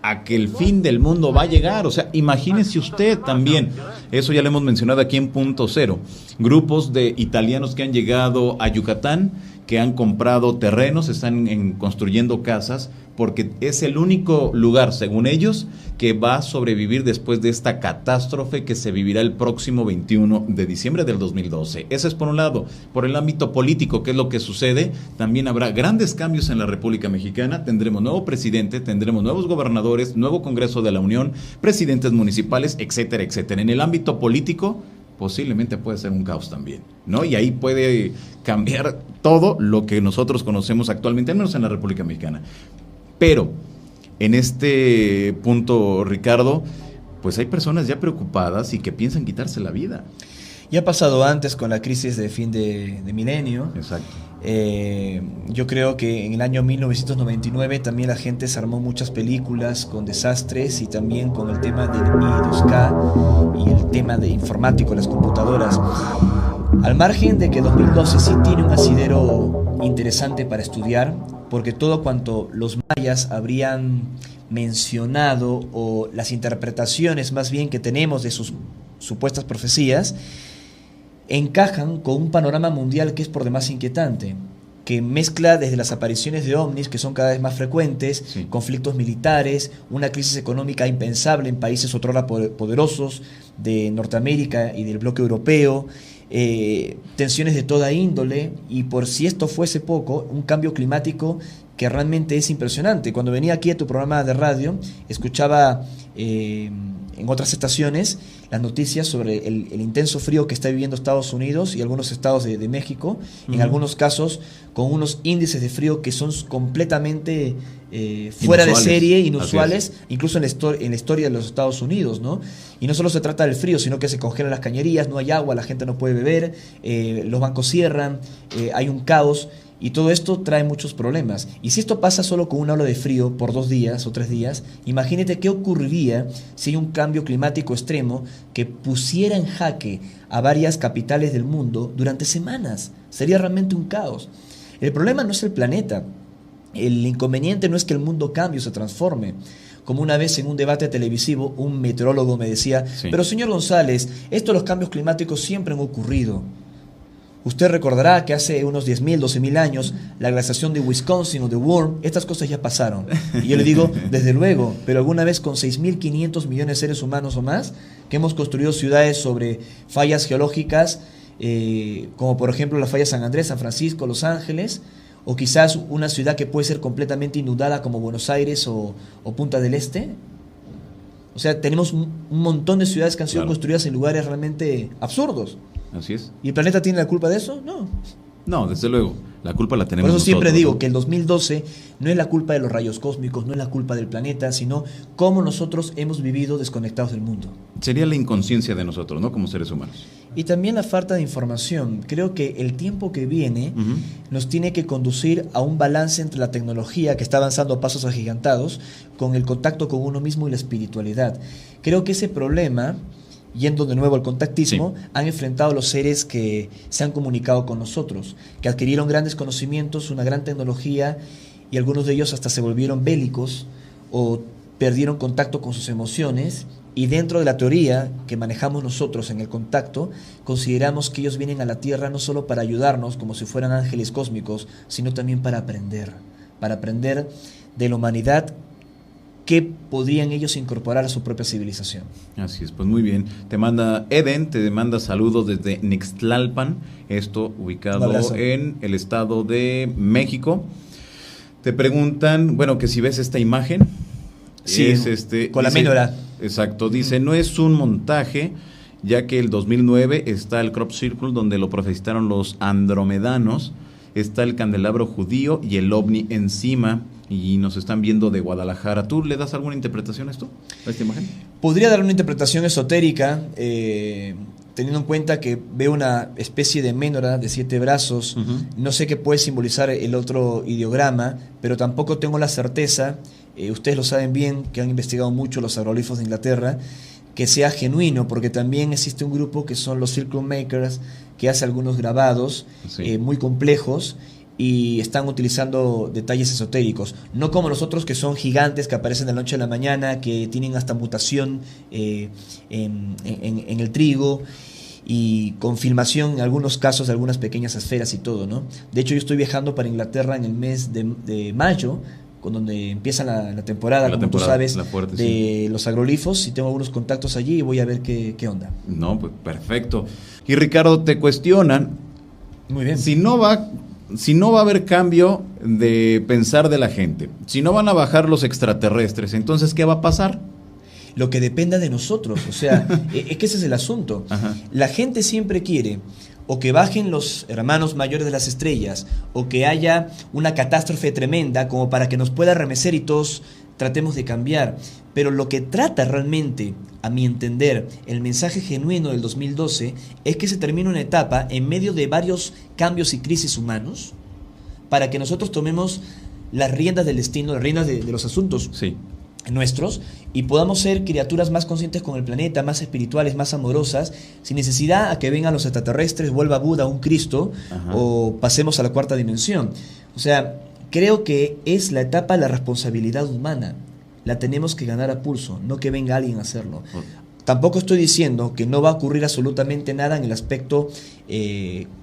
a que el fin del mundo va a llegar. O sea, imagínese usted también, eso ya lo hemos mencionado aquí en Punto Cero, grupos de italianos que han llegado a Yucatán, que han comprado terrenos, están construyendo casas, porque es el único lugar, según ellos, que va a sobrevivir después de esta catástrofe que se vivirá el próximo 21 de diciembre del 2012. Ese es por un lado. Por el ámbito político, ¿qué es lo que sucede? También habrá grandes cambios en la República Mexicana, tendremos nuevo presidente, tendremos nuevos gobernadores, nuevo Congreso de la Unión, presidentes municipales, etcétera, etcétera. En el ámbito político, posiblemente puede ser un caos también, ¿no? Y ahí puede cambiar todo lo que nosotros conocemos actualmente, al menos en la República Mexicana. Pero en este punto, Ricardo, pues hay personas ya preocupadas y que piensan quitarse la vida. Ya ha pasado antes con la crisis de fin de milenio. Exacto. Yo creo que en el año 1999 también la gente se armó muchas películas con desastres y también con el tema del I2K y el tema de informático, las computadoras. Al margen de que 2012 sí tiene un asidero interesante para estudiar, porque todo cuanto los mayas habrían mencionado o las interpretaciones más bien que tenemos de sus supuestas profecías encajan con un panorama mundial que es por demás inquietante, que mezcla desde las apariciones de ovnis, que son cada vez más frecuentes, sí, conflictos militares, una crisis económica impensable en países otrora poderosos de Norteamérica y del bloque europeo, tensiones de toda índole, y por si esto fuese poco, un cambio climático que realmente es impresionante. Cuando venía aquí a tu programa de radio, escuchaba en otras estaciones las noticias sobre el intenso frío que está viviendo Estados Unidos y algunos estados de México, en algunos casos con unos índices de frío que son completamente fuera de serie, inusuales, incluso en la historia de los Estados Unidos, ¿no? Y no solo se trata del frío, sino que se congelan las cañerías, no hay agua, la gente no puede beber, los bancos cierran, hay un caos. Y todo esto trae muchos problemas. Y si esto pasa solo con una ola de frío por 2 días o 3 días, imagínate qué ocurriría si hay un cambio climático extremo que pusiera en jaque a varias capitales del mundo durante semanas. Sería realmente un caos. El problema no es el planeta. El inconveniente no es que el mundo cambie o se transforme. Como una vez en un debate televisivo, un meteorólogo me decía, sí, pero señor González, los cambios climáticos siempre han ocurrido. Usted recordará que hace unos 10.000, 12.000 años, la glaciación de Wisconsin o de Worm, estas cosas ya pasaron. Y yo le digo, desde luego, pero alguna vez con 6.500 millones de seres humanos o más, que hemos construido ciudades sobre fallas geológicas, como por ejemplo la falla San Andrés, San Francisco, Los Ángeles, o quizás una ciudad que puede ser completamente inundada como Buenos Aires o Punta del Este. O sea, tenemos un montón de ciudades que han sido construidas en lugares realmente absurdos. Así es. ¿Y el planeta tiene la culpa de eso? No. No, desde luego. La culpa la tenemos Por eso nosotros, siempre digo ¿no? que el 2012 no es la culpa de los rayos cósmicos, no es la culpa del planeta, sino cómo nosotros hemos vivido desconectados del mundo. Sería la inconsciencia de nosotros, ¿no? Como seres humanos. Y también la falta de información. Creo que el tiempo que viene nos tiene que conducir a un balance entre la tecnología, que está avanzando a pasos agigantados, con el contacto con uno mismo y la espiritualidad. Creo que ese problema, yendo de nuevo al contactismo, han enfrentado los seres que se han comunicado con nosotros, que adquirieron grandes conocimientos, una gran tecnología, y algunos de ellos hasta se volvieron bélicos o perdieron contacto con sus emociones. Y dentro de la teoría que manejamos nosotros en el contacto, consideramos que ellos vienen a la Tierra no solo para ayudarnos como si fueran ángeles cósmicos, sino también para aprender de la humanidad que podrían ellos incorporar a su propia civilización. Así es, pues muy bien. Te manda Eden, te manda saludos desde Nixtlalpan, esto ubicado en el Estado de México. Te preguntan, bueno, que si ves esta imagen. Sí, es con dice, la menorá. Exacto, dice, no es un montaje, ya que el 2009 está el Crop Circle, donde lo profetizaron los andromedanos, está el candelabro judío y el ovni encima, y nos están viendo de Guadalajara. ¿Tú le das alguna interpretación a esto, a esta imagen? Podría dar una interpretación esotérica, teniendo en cuenta que veo una especie de menorá de 7 brazos. No sé qué puede simbolizar el otro ideograma, pero tampoco tengo la certeza, ustedes lo saben bien, que han investigado mucho los agroglifos de Inglaterra, que sea genuino, porque también existe un grupo que son los Circle Makers, que hace algunos grabados muy complejos, y están utilizando detalles esotéricos, no como los otros que son gigantes, que aparecen de la noche a la mañana, que tienen hasta mutación en el trigo, y con filmación en algunos casos de algunas pequeñas esferas y todo, ¿no? De hecho, yo estoy viajando para Inglaterra en el mes de mayo, con donde empieza la temporada, como tú sabes, de los agroglifos, y tengo algunos contactos allí y voy a ver qué onda. No, pues perfecto. Y Ricardo, te cuestionan, muy bien, si no va a haber cambio de pensar de la gente, si no van a bajar los extraterrestres, entonces ¿qué va a pasar? Lo que dependa de nosotros, o sea, es que ese es el asunto. La gente siempre quiere o que bajen los hermanos mayores de las estrellas, o que haya una catástrofe tremenda como para que nos pueda remecer y todos tratemos de cambiar. Pero lo que trata realmente, a mi entender, el mensaje genuino del 2012 es que se termine una etapa en medio de varios cambios y crisis humanos para que nosotros tomemos las riendas del destino, las riendas de los asuntos nuestros, y podamos ser criaturas más conscientes con el planeta, más espirituales, más amorosas, sin necesidad a que vengan los extraterrestres, vuelva Buda, un Cristo, o pasemos a la cuarta dimensión. O sea, creo que es la etapa de la responsabilidad humana. La tenemos que ganar a pulso, no que venga alguien a hacerlo. Tampoco estoy diciendo que no va a ocurrir absolutamente nada en el aspecto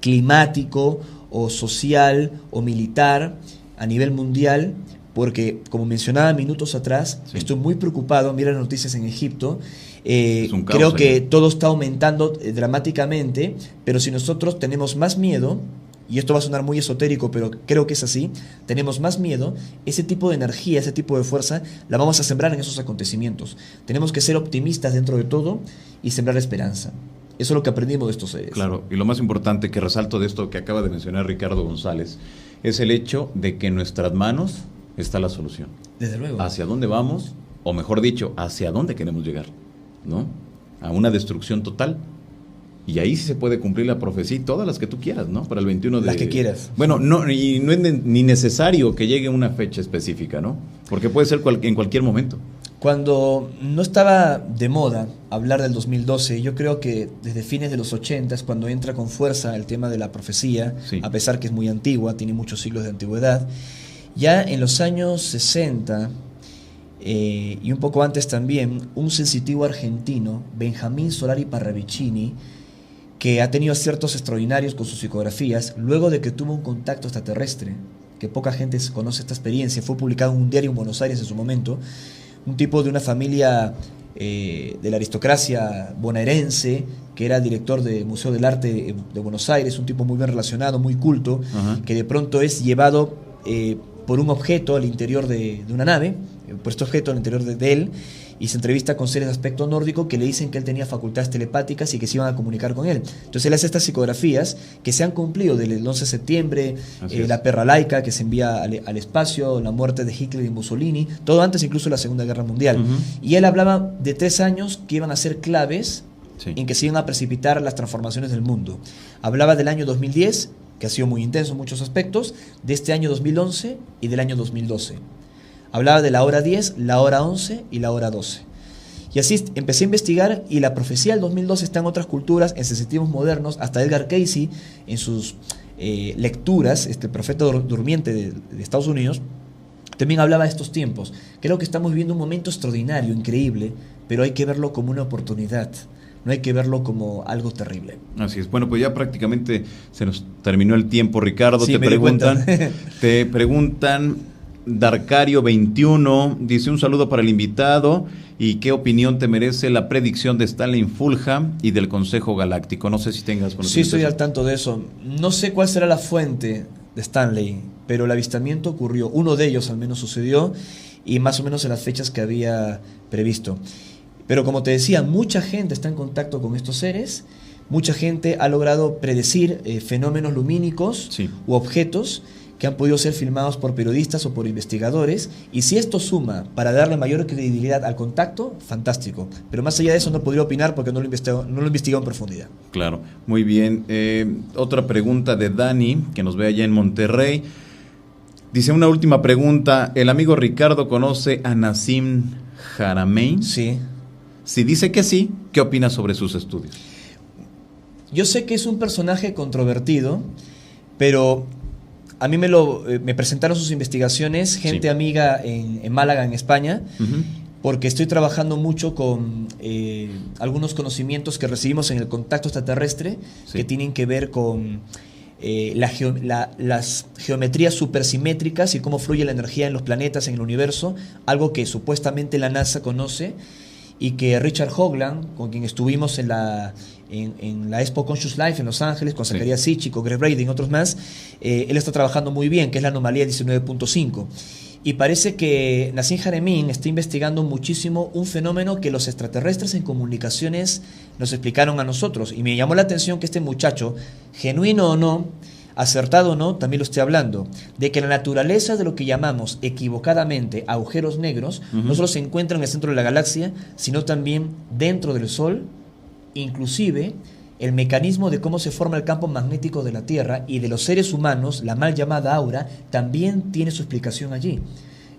climático o social o militar a nivel mundial, porque, como mencionaba minutos atrás, estoy muy preocupado. Mira las noticias en Egipto. Creo que todo está aumentando dramáticamente, pero si nosotros tenemos más miedo, y esto va a sonar muy esotérico, pero creo que es así, tenemos más miedo, ese tipo de energía, ese tipo de fuerza, la vamos a sembrar en esos acontecimientos. Tenemos que ser optimistas dentro de todo y sembrar esperanza. Eso es lo que aprendimos de estos seres. Claro, y lo más importante que resalto de esto que acaba de mencionar Ricardo González es el hecho de que en nuestras manos está la solución. Desde luego. ¿Hacia dónde vamos? O mejor dicho, ¿hacia dónde queremos llegar? ¿No? A una destrucción total. Y ahí sí se puede cumplir la profecía, todas las que tú quieras, ¿no? Para el 21 de... Las que quieras. Bueno, no, y no es ni necesario que llegue una fecha específica, ¿no? Porque puede ser en cualquier momento. Cuando no estaba de moda hablar del 2012, yo creo que desde fines de los 80 es cuando entra con fuerza el tema de la profecía, a pesar que es muy antigua, tiene muchos siglos de antigüedad. Ya en los años 60 y un poco antes también, un sensitivo argentino, Benjamín Solari Parravicini, que ha tenido aciertos extraordinarios con sus psicografías, luego de que tuvo un contacto extraterrestre, que poca gente conoce esta experiencia, fue publicado en un diario en Buenos Aires en su momento, un tipo de una familia de la aristocracia bonaerense, que era director del Museo del Arte de Buenos Aires, un tipo muy bien relacionado, muy culto, que de pronto es llevado por un objeto al interior de una nave, por este objeto al interior de él, y se entrevista con seres de aspecto nórdico que le dicen que él tenía facultades telepáticas y que se iban a comunicar con él. Entonces él hace estas psicografías que se han cumplido desde el 11 de septiembre, la perra laica que se envía al espacio, la muerte de Hitler y Mussolini, todo antes incluso de la Segunda Guerra Mundial. Y él hablaba de 3 años que iban a ser claves en que se iban a precipitar las transformaciones del mundo. Hablaba del año 2010, que ha sido muy intenso en muchos aspectos, de este año 2011 y del año 2012. Hablaba de la hora 10, la hora 11 y la hora 12. Y así empecé a investigar, y la profecía del 2012 está en otras culturas, en sensitivos modernos. Hasta Edgar Cayce, en sus lecturas, el profeta durmiente de Estados Unidos, también hablaba de estos tiempos. Creo que estamos viviendo un momento extraordinario, increíble, pero hay que verlo como una oportunidad. No hay que verlo como algo terrible. Así es. Bueno, pues ya prácticamente se nos terminó el tiempo, Ricardo. Sí, te preguntan Darcario 21, dice: un saludo para el invitado, y qué opinión te merece la predicción de Stanley Fulham y del Consejo Galáctico. No sé si tengas conocimiento. Sí, estoy al tanto de eso. No sé cuál será la fuente de Stanley, pero el avistamiento ocurrió. Uno de ellos al menos sucedió, y más o menos en las fechas que había previsto. Pero como te decía, mucha gente está en contacto con estos seres, mucha gente ha logrado predecir fenómenos lumínicos u objetos que han podido ser filmados por periodistas o por investigadores, y si esto suma para darle mayor credibilidad al contacto, fantástico. Pero más allá de eso no podría opinar porque no lo he investigado en profundidad. Claro, muy bien. Otra pregunta de Dani, que nos ve allá en Monterrey. Dice, una última pregunta: ¿el amigo Ricardo conoce a Nassim Haramein? Sí. Si dice que sí, ¿qué opinas sobre sus estudios? Yo sé que es un personaje controvertido, pero a mí me presentaron sus investigaciones gente amiga en Málaga, en España, porque estoy trabajando mucho con algunos conocimientos que recibimos en el contacto extraterrestre, que tienen que ver con las geometrías supersimétricas y cómo fluye la energía en los planetas, en el universo, algo que supuestamente la NASA conoce, y que Richard Hoagland, con quien estuvimos en la Expo Conscious Life en Los Ángeles, con Zacarías Sitchin, con Greg Brady y otros más, él está trabajando muy bien, que es la anomalía 19.5. Y parece que Nassim Haramein está investigando muchísimo un fenómeno que los extraterrestres en comunicaciones nos explicaron a nosotros. Y me llamó la atención que este muchacho, genuino o no, acertado o no, también lo estoy hablando, de que la naturaleza de lo que llamamos equivocadamente agujeros negros no solo se encuentra en el centro de la galaxia, sino también dentro del Sol. Inclusive el mecanismo de cómo se forma el campo magnético de la Tierra y de los seres humanos, la mal llamada aura, también tiene su explicación allí.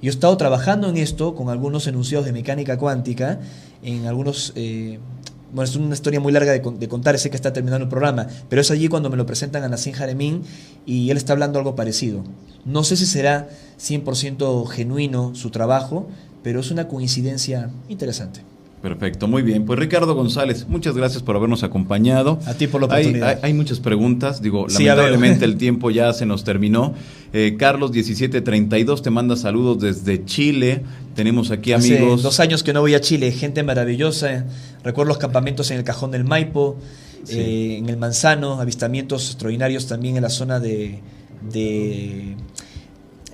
Yo he estado trabajando en esto con algunos enunciados de mecánica cuántica, en algunos... bueno, es una historia muy larga de contar, sé que está terminando el programa, pero es allí cuando me lo presentan a Nassim Haramein y él está hablando algo parecido. No sé si será 100% genuino su trabajo, pero es una coincidencia interesante. Perfecto, muy bien. Pues Ricardo González, muchas gracias por habernos acompañado. A ti por la oportunidad. Hay muchas preguntas, lamentablemente el tiempo ya se nos terminó. Carlos 1732 te manda saludos desde Chile. Tenemos aquí amigos. Hace 2 años que no voy a Chile, gente maravillosa. Recuerdo los campamentos en el Cajón del Maipo, en el Manzano, avistamientos extraordinarios también en la zona de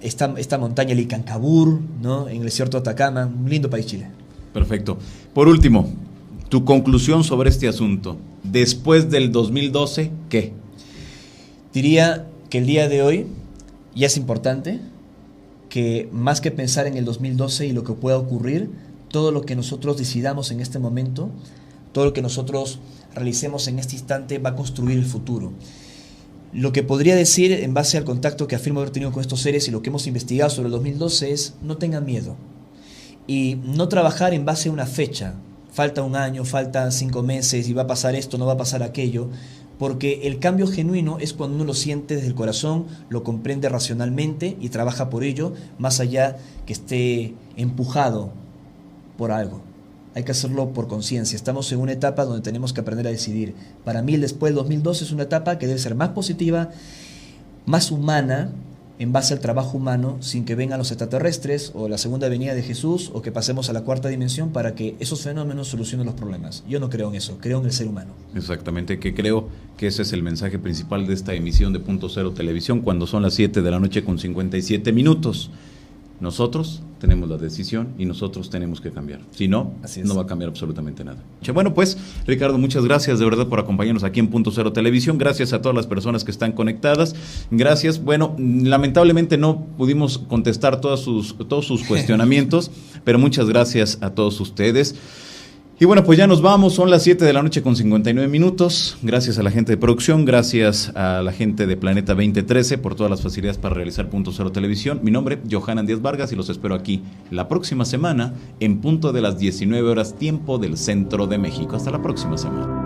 esta montaña, el Icancabur, ¿no? En el desierto de Atacama. Un lindo país, Chile. Perfecto. Por último, tu conclusión sobre este asunto. Después del 2012, ¿qué? Diría que el día de hoy ya es importante, que más que pensar en el 2012 y lo que pueda ocurrir, todo lo que nosotros decidamos en este momento, todo lo que nosotros realicemos en este instante va a construir el futuro. Lo que podría decir en base al contacto que afirmo haber tenido con estos seres y lo que hemos investigado sobre el 2012 es: no tengan miedo. Y no trabajar en base a una fecha, falta 1 año, faltan 5 meses y va a pasar esto, no va a pasar aquello, porque el cambio genuino es cuando uno lo siente desde el corazón, lo comprende racionalmente y trabaja por ello, más allá que esté empujado por algo. hay que hacerlo por conciencia. Estamos en una etapa donde tenemos que aprender a decidir. Para mí, después del 2012 es una etapa que debe ser más positiva, más humana, en base al trabajo humano, sin que vengan los extraterrestres o la segunda venida de Jesús o que pasemos a la cuarta dimensión para que esos fenómenos solucionen los problemas. Yo no creo en eso, creo en el ser humano. Exactamente, que creo que ese es el mensaje principal de esta emisión de Punto Cero Televisión cuando son las 7 de la noche con 57 minutos. Nosotros tenemos la decisión y nosotros tenemos que cambiar. Si no, no va a cambiar absolutamente nada. Bueno, pues, Ricardo, muchas gracias de verdad por acompañarnos aquí en Punto Cero Televisión. Gracias a todas las personas que están conectadas. Gracias. Bueno, lamentablemente no pudimos contestar todos sus cuestionamientos, pero muchas gracias a todos ustedes. Y bueno, pues ya nos vamos, son las 7 de la noche con 59 minutos. Gracias a la gente de producción, gracias a la gente de Planeta 2013 por todas las facilidades para realizar Punto Cero Televisión. Mi nombre, Johanan Díaz Vargas, y los espero aquí la próxima semana en punto de las 19 horas, tiempo del Centro de México. Hasta la próxima semana.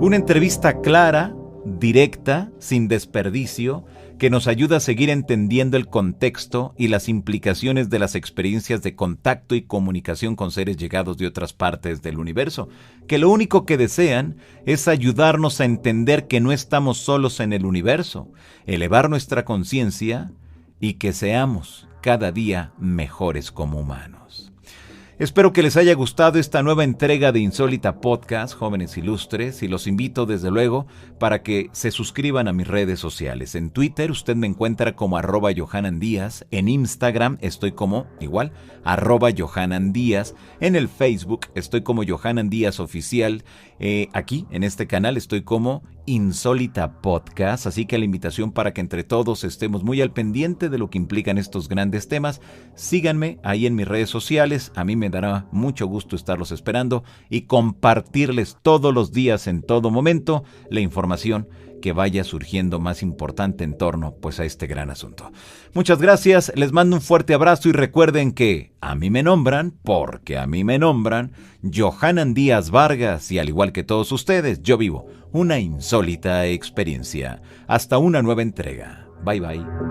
Una entrevista clara, directa, sin desperdicio, que nos ayuda a seguir entendiendo el contexto y las implicaciones de las experiencias de contacto y comunicación con seres llegados de otras partes del universo, que lo único que desean es ayudarnos a entender que no estamos solos en el universo, elevar nuestra conciencia y que seamos cada día mejores como humanos. Espero que les haya gustado esta nueva entrega de Insólita Podcast, jóvenes ilustres, y los invito desde luego para que se suscriban a mis redes sociales. En Twitter usted me encuentra como @JohananDíaz, en Instagram estoy como igual, @JohananDíaz, en el Facebook estoy como Johanan Díaz Oficial, aquí en este canal estoy como Insólita Podcast, así que la invitación para que entre todos estemos muy al pendiente de lo que implican estos grandes temas. Síganme ahí en mis redes sociales, a mí me dará mucho gusto estarlos esperando y compartirles todos los días, en todo momento, la información que vaya surgiendo más importante en torno pues a este gran asunto. Muchas gracias, les mando un fuerte abrazo y recuerden que a mí me nombran, porque a mí me nombran, Johanan Díaz Vargas, y al igual que todos ustedes, yo vivo una insólita experiencia. Hasta una nueva entrega. Bye bye.